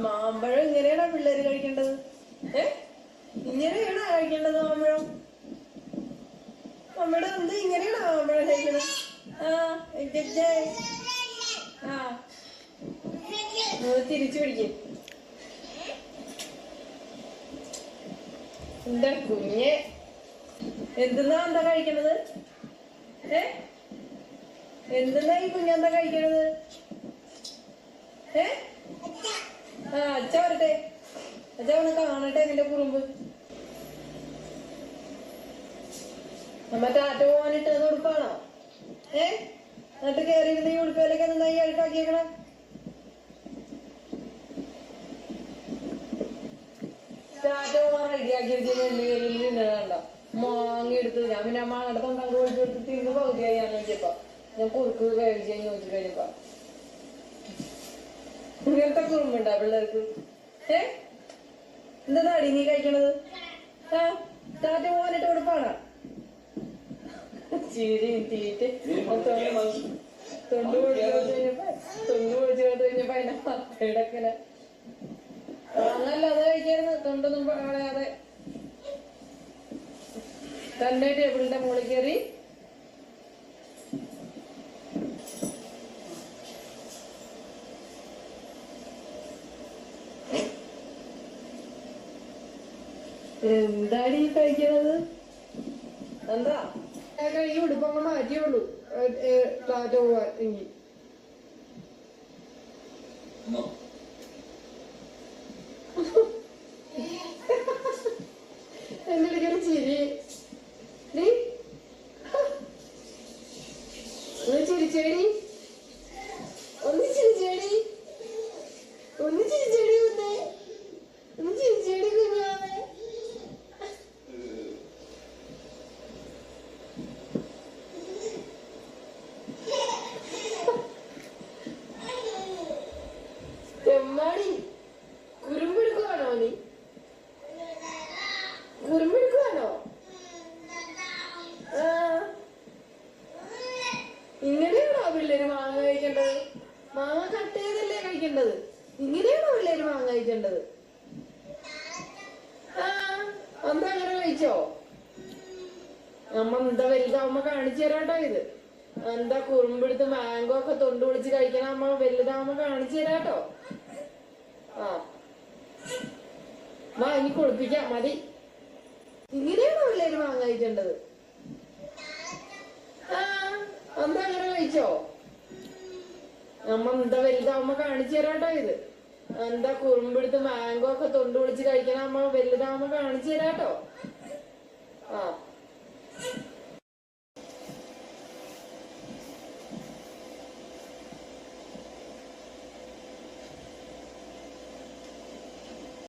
മാമ്പഴം ഇങ്ങനെയാണോ പിള്ളേര് കഴിക്കേണ്ടത്? ഇങ്ങനെയാണോ കഴിക്കേണ്ടത് മാമ്പഴം? നമ്മുടെ എന്ത് ഇങ്ങനെയാണോ മാമ്പഴം കഴിക്കണത്? തിരിച്ചു പിടിക്കും. എന്താ കുഞ്ഞെ എന്താ കഴിക്കണത്? എന്തെന്നാ ഈ കുഞ്ഞെന്താ കഴിക്കണത്? അച്ഛ വരട്ടെ, അച്ഛ ഒന്ന് കാണട്ടെ നിന്റെ കുറുമ്പ്. നമ്മ ടാറ്റ പോകാനിട്ട് അത് ഉടുപ്പാണോ? എന്നിട്ട് കയറിയിരുന്ന ഈ ഉടുപ്പയിലേക്ക് നന്നായി അഴുക്കാക്കിയേക്കണം. ടാറ്റ പോകാൻ റെഡിയാക്കിയിരിക്കുന്ന മാങ്ങ എടുത്ത് ഞാൻ പിന്നെ മാങ്ങയുടെ തൊണ്ടാങ്ക് ഒഴിച്ചു കൊടുത്ത് തിരിഞ്ഞ് പകുതിയായി. ഞാൻ നോക്കിയപ്പോ ഞാൻ കുറുക്ക് വേവിച്ചു നോക്കി കഴിഞ്ഞപ്പോ ഇങ്ങനത്തെ കുറുമ്പുണ്ടോ പിള്ളേർക്ക്? എന്താ നാടി നീ കഴിക്കണത്? ടാറ്റ പോകാനിട്ട് ഉടുപ്പാണോ? ചിരി തീറ്റ് തൊണ്ട് പൊടിച്ചു കഴിഞ്ഞപ്പോ അതിനെ പത്തയിടക്കനെ അങ്ങനല്ലാതെ കഴിക്കായിരുന്നു. തൊണ്ടൊന്നും കളയാതെ തന്നെ ടേബിളിന്റെ മുകളിൽ കയറി എന്താണ് ഈ കഴിക്കണത്? എന്താ ഈ ഉടുപ്പങ്ങ് മാറ്റിയുള്ളൂ ടാറ്റ പോവാൻ എങ്കിൽ. എന്തെങ്കിലും ചിരി ഒന്ന് ചിരിച്ചേടി, ഒന്ന് ചിരിച്ചേടി, ഒന്ന് ചിരിച്ചേടി, ഒന്ന് ചിരിച്ചേടി കുഞ്ഞാവേ. ചെമ്മാടി കുറുമ്പെടുക്കുവാണോ നീ? കുറുമ്പെടുക്കുവാണോ? ഇങ്ങനെയാണോ പിള്ളേര് മാങ്ങ കഴിക്കേണ്ടത്? മാങ്ങ കട്ട് ചെയ്തല്ലേ കഴിക്കേണ്ടത്? ഇങ്ങനെയാണോ പിള്ളേര് മാങ്ങ കഴിക്കേണ്ടത്? എന്താ അങ്ങനെ കഴിച്ചോ? നമ്മ എന്താ വലുതാവുമ്പോ കാണിച്ചു തരാട്ടോ ഇത്. എന്താ കുറുമ്പെടുത്ത് മാംഗോ ഒക്കെ തൊണ്ട് വിളിച്ച് കഴിക്കണ അമ്മ വലുതാവുമ്പോ കാണിച്ചു തരാട്ടോ. ഇനി കുളിപ്പിക്കാം മതി. ഇങ്ങനെയാണോ പിള്ളേര് മാങ്ങ കഴിക്കേണ്ടത്? എന്താ അങ്ങനെ കഴിച്ചോ? നമ്മ എന്താ വലുതാവുമ്പോ കാണിച്ചു തരാട്ടോ ഇത്. എന്താ കുറുമ്പെടുത്ത് മാംഗോ ഒക്കെ തൊണ്ട് വിളിച്ച് കഴിക്കണ അമ്മ വലുതാവുമ്പോ കാണിച്ചു തരാട്ടോ.